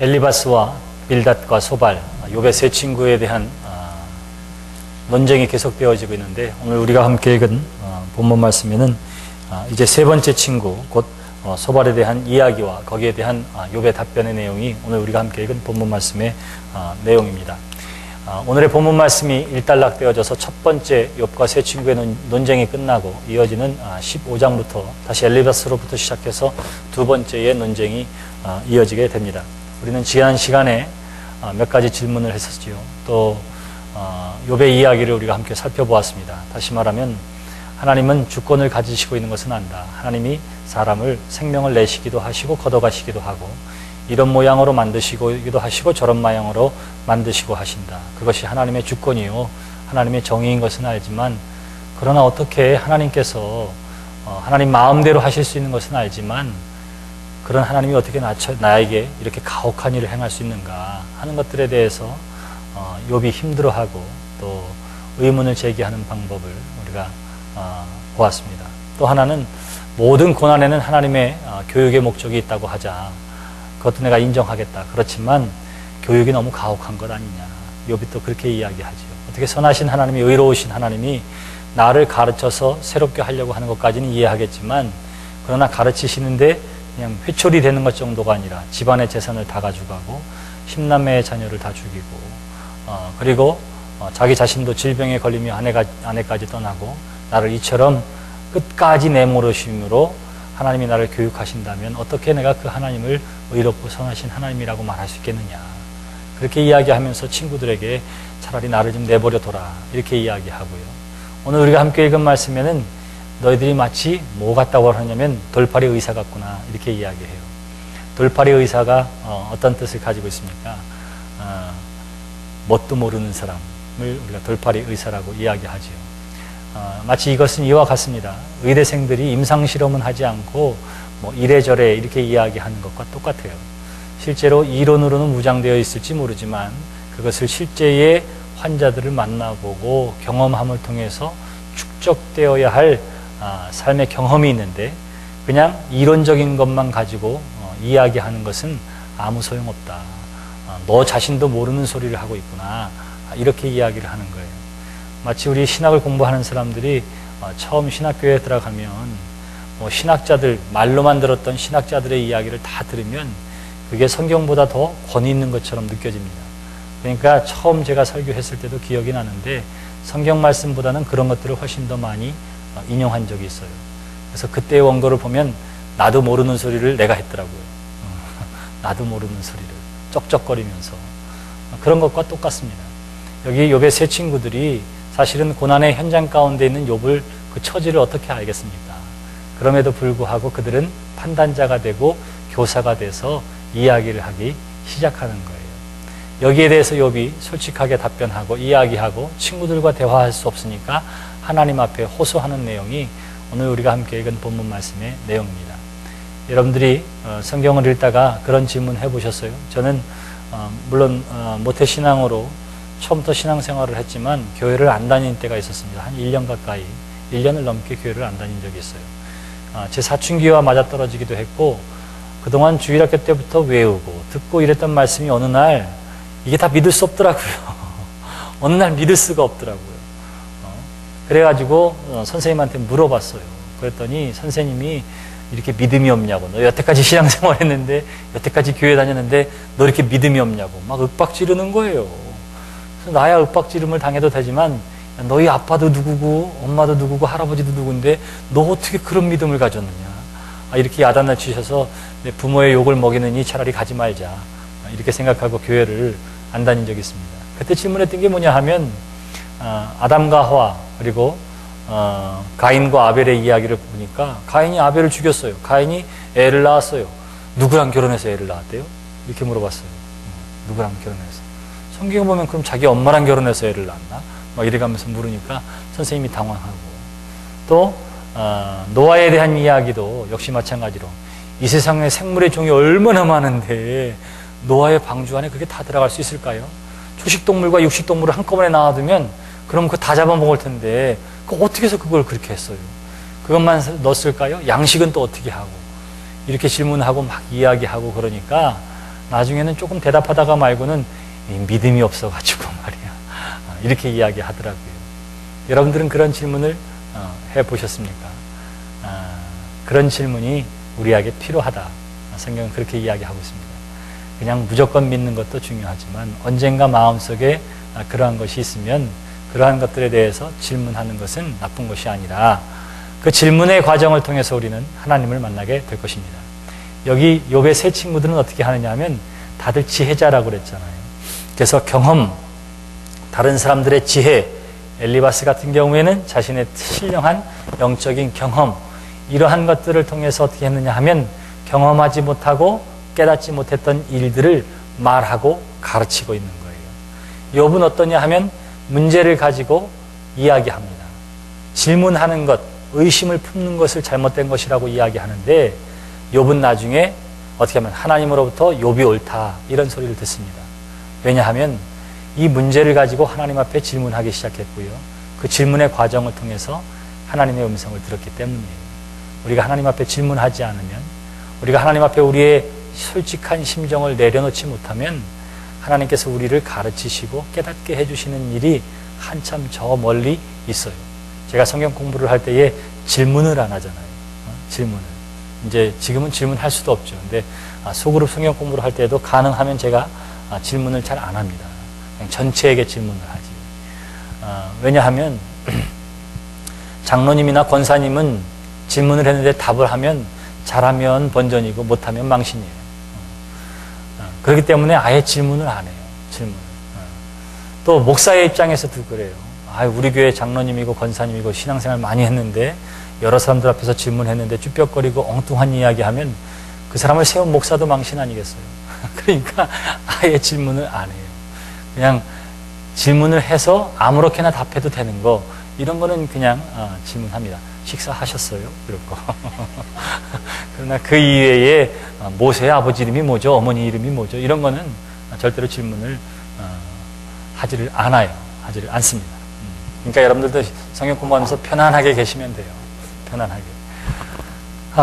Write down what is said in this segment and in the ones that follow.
엘리바스와 빌닷과 소발, 욥의 세 친구에 대한 논쟁이 계속되어지고 있는데, 오늘 우리가 함께 읽은 본문 말씀에는 이제 세 번째 친구, 곧 소발에 대한 이야기와 거기에 대한 욥의 답변의 내용이 오늘 우리가 함께 읽은 본문 말씀의 내용입니다. 오늘의 본문 말씀이 일단락되어져서 첫 번째 욥과 세 친구의 논쟁이 끝나고 이어지는 15장부터 다시 엘리바스로부터 시작해서 두 번째의 논쟁이 이어지게 됩니다. 우리는 지난 시간에 몇 가지 질문을 했었지요. 또 욥의 이야기를 우리가 함께 살펴보았습니다. 다시 말하면 하나님은 주권을 가지시고 있는 것은 안다. 하나님이 사람을 생명을 내시기도 하시고 걷어가시기도 하고 이런 모양으로 만드시기도 하시고 저런 모양으로 만드시고 하신다. 그것이 하나님의 주권이요 하나님의 정의인 것은 알지만, 그러나 어떻게 하나님께서 하나님 마음대로 하실 수 있는 것은 알지만 그런 하나님이 어떻게 나에게 이렇게 가혹한 일을 행할 수 있는가 하는 것들에 대해서 욥이 힘들어하고 또 의문을 제기하는 방법을 우리가 보았습니다. 또 하나는 모든 고난에는 하나님의 교육의 목적이 있다고 하자. 그것도 내가 인정하겠다. 그렇지만 교육이 너무 가혹한 것 아니냐. 욥이 또 그렇게 이야기하죠. 어떻게 선하신 하나님이, 의로우신 하나님이 나를 가르쳐서 새롭게 하려고 하는 것까지는 이해하겠지만, 그러나 가르치시는데 그냥 회초리 되는 것 정도가 아니라 집안의 재산을 다 가져가고 10남매의 자녀를 다 죽이고 그리고 자기 자신도 질병에 걸리며 아내까지 떠나고 나를 이처럼 끝까지 내모르심으로 하나님이 나를 교육하신다면 어떻게 내가 그 하나님을 의롭고 선하신 하나님이라고 말할 수 있겠느냐. 그렇게 이야기하면서 친구들에게 차라리 나를 좀 내버려둬라 이렇게 이야기하고요. 오늘 우리가 함께 읽은 말씀에는 너희들이 마치 뭐 같다고 하냐면 돌팔이 의사 같구나 이렇게 이야기해요. 돌팔이 의사가 어떤 뜻을 가지고 있습니까? 뭣도 모르는 사람을 우리가 돌팔이 의사라고 이야기하지요. 마치 이것은 이와 같습니다. 의대생들이 임상실험은 하지 않고 뭐 이래저래 이렇게 이야기하는 것과 똑같아요. 실제로 이론으로는 무장되어 있을지 모르지만 그것을 실제의 환자들을 만나보고 경험함을 통해서 축적되어야 할 삶의 경험이 있는데, 그냥 이론적인 것만 가지고 이야기하는 것은 아무 소용없다. 너 자신도 모르는 소리를 하고 있구나. 이렇게 이야기를 하는 거예요. 마치 우리 신학을 공부하는 사람들이 처음 신학교에 들어가면 신학자들, 말로만 들었던 신학자들의 이야기를 다 들으면 그게 성경보다 더 권위 있는 것처럼 느껴집니다. 그러니까 처음 제가 설교했을 때도 기억이 나는데 성경 말씀보다는 그런 것들을 훨씬 더 많이 인용한 적이 있어요. 그래서 그때의 원고를 보면 나도 모르는 소리를 내가 했더라고요. 나도 모르는 소리를 쩍쩍거리면서. 그런 것과 똑같습니다. 여기 욥의 세 친구들이 사실은 고난의 현장 가운데 있는 욥을, 그 처지를 어떻게 알겠습니까? 그럼에도 불구하고 그들은 판단자가 되고 교사가 돼서 이야기를 하기 시작하는 거예요. 여기에 대해서 욥이 솔직하게 답변하고 이야기하고 친구들과 대화할 수 없으니까 하나님 앞에 호소하는 내용이 오늘 우리가 함께 읽은 본문 말씀의 내용입니다. 여러분들이 성경을 읽다가 그런 질문 해보셨어요? 저는 물론 모태신앙으로 처음부터 신앙생활을 했지만 교회를 안 다닌 때가 있었습니다. 한 1년 가까이, 1년을 넘게 교회를 안 다닌 적이 있어요. 제 사춘기와 맞아떨어지기도 했고 그동안 주일학교 때부터 외우고 듣고 이랬던 말씀이 어느 날 이게 다 믿을 수 없더라고요. 어느 날 믿을 수가 없더라고요. 그래가지고 선생님한테 물어봤어요. 그랬더니 선생님이 이렇게 믿음이 없냐고. 너 여태까지 신앙생활 했는데, 여태까지 교회 다녔는데 너 이렇게 믿음이 없냐고 막 윽박 지르는 거예요. 그래서 나야 윽박 지름을 당해도 되지만 너희 아빠도 누구고 엄마도 누구고 할아버지도 누군데 너 어떻게 그런 믿음을 가졌느냐. 이렇게 야단을 치셔서 내 부모의 욕을 먹이느니 차라리 가지 말자. 이렇게 생각하고 교회를 안 다닌 적이 있습니다. 그때 질문했던 게 뭐냐 하면 아담과 하와 그리고 가인과 아벨의 이야기를 보니까 가인이 아벨을 죽였어요. 가인이 애를 낳았어요. 누구랑 결혼해서 애를 낳았대요? 이렇게 물어봤어요. 누구랑 결혼해서? 성경에 보면 그럼 자기 엄마랑 결혼해서 애를 낳았나? 막 이래가면서 물으니까 선생님이 당황하고, 또 노아에 대한 이야기도 역시 마찬가지로 이 세상에 생물의 종이 얼마나 많은데 노아의 방주 안에 그게 다 들어갈 수 있을까요? 초식동물과 육식동물을 한꺼번에 낳아두면 그럼 그거 다 잡아먹을 텐데 어떻게 해서 그걸 그렇게 했어요? 그것만 넣었을까요? 양식은 또 어떻게 하고? 이렇게 질문하고 막 이야기하고 그러니까 나중에는 조금 대답하다가 말고는 믿음이 없어가지고 말이야. 이렇게 이야기하더라고요. 여러분들은 그런 질문을 해보셨습니까? 그런 질문이 우리에게 필요하다. 성경은 그렇게 이야기하고 있습니다. 그냥 무조건 믿는 것도 중요하지만 언젠가 마음속에 그러한 것이 있으면 그러한 것들에 대해서 질문하는 것은 나쁜 것이 아니라 그 질문의 과정을 통해서 우리는 하나님을 만나게 될 것입니다. 여기 욥의 세 친구들은 어떻게 하느냐 하면 다들 지혜자라고 그랬잖아요. 그래서 경험, 다른 사람들의 지혜, 엘리바스 같은 경우에는 자신의 신령한 영적인 경험, 이러한 것들을 통해서 어떻게 했느냐 하면 경험하지 못하고 깨닫지 못했던 일들을 말하고 가르치고 있는 거예요. 욥은 어떠냐 하면 문제를 가지고 이야기합니다. 질문하는 것, 의심을 품는 것을 잘못된 것이라고 이야기하는데 욥은 나중에 어떻게 하면 하나님으로부터 욥이 옳다 이런 소리를 듣습니다. 왜냐하면 이 문제를 가지고 하나님 앞에 질문하기 시작했고요. 그 질문의 과정을 통해서 하나님의 음성을 들었기 때문이에요. 우리가 하나님 앞에 질문하지 않으면, 우리가 하나님 앞에 우리의 솔직한 심정을 내려놓지 못하면 하나님께서 우리를 가르치시고 깨닫게 해주시는 일이 한참 저 멀리 있어요. 제가 성경 공부를 할 때에 질문을 안 하잖아요. 질문을. 이제 지금은 질문할 수도 없죠. 근데 소그룹 성경 공부를 할 때에도 가능하면 제가 질문을 잘 안 합니다. 그냥 전체에게 질문을 하지. 왜냐하면 장로님이나 권사님은 질문을 했는데 답을 하면 잘하면 번전이고 못하면 망신이에요. 그렇기 때문에 아예 질문을 안 해요. 질문을. 또 목사의 입장에서도 그래요. 우리 교회 장로님이고 권사님이고 신앙생활 많이 했는데 여러 사람들 앞에서 질문했는데 쭈뼛거리고 엉뚱한 이야기하면 그 사람을 세운 목사도 망신 아니겠어요. 그러니까 아예 질문을 안 해요. 그냥 질문을 해서 아무렇게나 답해도 되는 거, 이런 거는 그냥 질문합니다. 식사하셨어요? 이런 거. 그러나 그 이외에 모세의 아버지 이름이 뭐죠? 어머니 이름이 뭐죠? 이런 거는 절대로 질문을 하지를 않아요. 하지를 않습니다. 그러니까 여러분들도 성경 공부하면서 편안하게 계시면 돼요. 편안하게.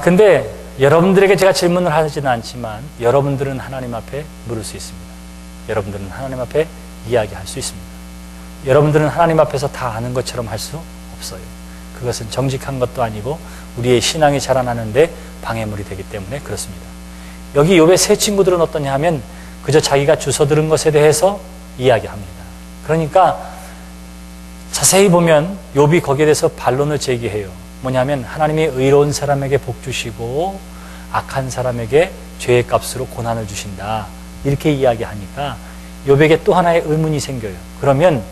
근데 여러분들에게 제가 질문을 하지는 않지만 여러분들은 하나님 앞에 물을 수 있습니다. 여러분들은 하나님 앞에 이야기할 수 있습니다. 여러분들은 하나님 앞에서 다 아는 것처럼 할 수 없어요. 그것은 정직한 것도 아니고 우리의 신앙이 자라나는데 방해물이 되기 때문에 그렇습니다. 여기 욥의 세 친구들은 어떠냐 하면 그저 자기가 주워 들은 것에 대해서 이야기합니다. 그러니까 자세히 보면 욥이 거기에 대해서 반론을 제기해요. 뭐냐면 하나님이 의로운 사람에게 복 주시고 악한 사람에게 죄의 값으로 고난을 주신다. 이렇게 이야기하니까 욥에게 또 하나의 의문이 생겨요. 그러면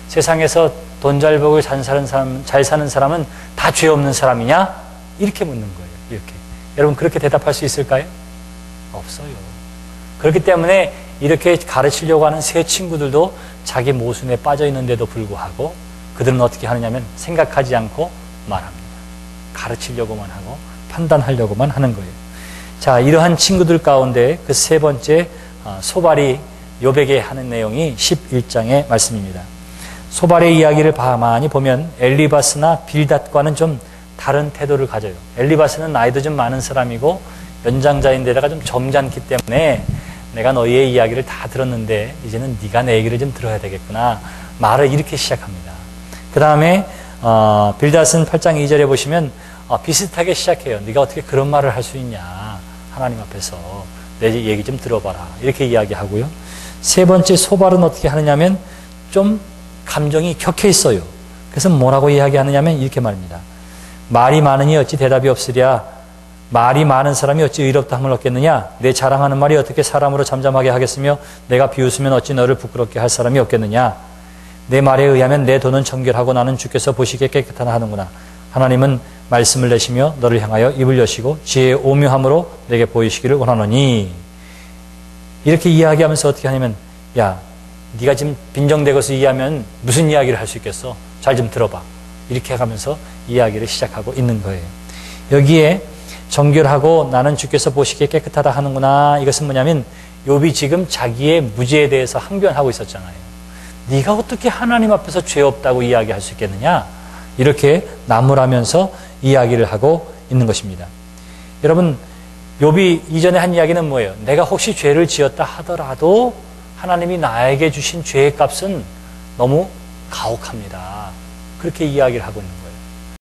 세상에서 돈 잘 벌고 잘 사는 사람은 다 죄 없는 사람이냐? 이렇게 묻는 거예요. 이렇게. 여러분 그렇게 대답할 수 있을까요? 없어요. 그렇기 때문에 이렇게 가르치려고 하는 세 친구들도 자기 모순에 빠져 있는데도 불구하고 그들은 어떻게 하느냐면 생각하지 않고 말합니다. 가르치려고만 하고 판단하려고만 하는 거예요. 자, 이러한 친구들 가운데 그 세 번째 소발이 욥에게 하는 내용이 11장의 말씀입니다. 소발의 이야기를 많이 보면 엘리바스나 빌닷과는 좀 다른 태도를 가져요. 엘리바스는 나이도 좀 많은 사람이고 연장자인데다가 좀 점잖기 때문에 내가 너희의 이야기를 다 들었는데 이제는 네가 내 얘기를 좀 들어야 되겠구나. 말을 이렇게 시작합니다. 그 다음에 빌닷은 8장 2절에 보시면 비슷하게 시작해요. 네가 어떻게 그런 말을 할 수 있냐. 하나님 앞에서 내 얘기 좀 들어봐라. 이렇게 이야기하고요. 세 번째 소발은 어떻게 하느냐면 좀 감정이 격해 있어요. 그래서 뭐라고 이야기하느냐면 이렇게 말입니다. 말이 많으니 어찌 대답이 없으랴. 말이 많은 사람이 어찌 의롭다함을 얻겠느냐. 내 자랑하는 말이 어떻게 사람으로 잠잠하게 하겠으며 내가 비웃으면 어찌 너를 부끄럽게 할 사람이 없겠느냐. 내 말에 의하면 내 돈은 정결하고 나는 주께서 보시기에 깨끗하나 하는구나. 하나님은 말씀을 내시며 너를 향하여 입을 여시고 지혜의 오묘함으로 내게 보이시기를 원하노니. 이렇게 이야기하면서 어떻게 하냐면 야, 네가 지금 빈정대고서 이해하면 무슨 이야기를 할 수 있겠어? 잘 좀 들어봐. 이렇게 해가면서 이야기를 시작하고 있는 거예요. 여기에 정결하고 나는 주께서 보시기에 깨끗하다 하는구나. 이것은 뭐냐면 욥이 지금 자기의 무죄에 대해서 항변하고 있었잖아요. 네가 어떻게 하나님 앞에서 죄 없다고 이야기할 수 있겠느냐? 이렇게 나무라면서 이야기를 하고 있는 것입니다. 여러분, 욥이 이전에 한 이야기는 뭐예요? 내가 혹시 죄를 지었다 하더라도 하나님이 나에게 주신 죄의 값은 너무 가혹합니다. 그렇게 이야기를 하고 있는 거예요.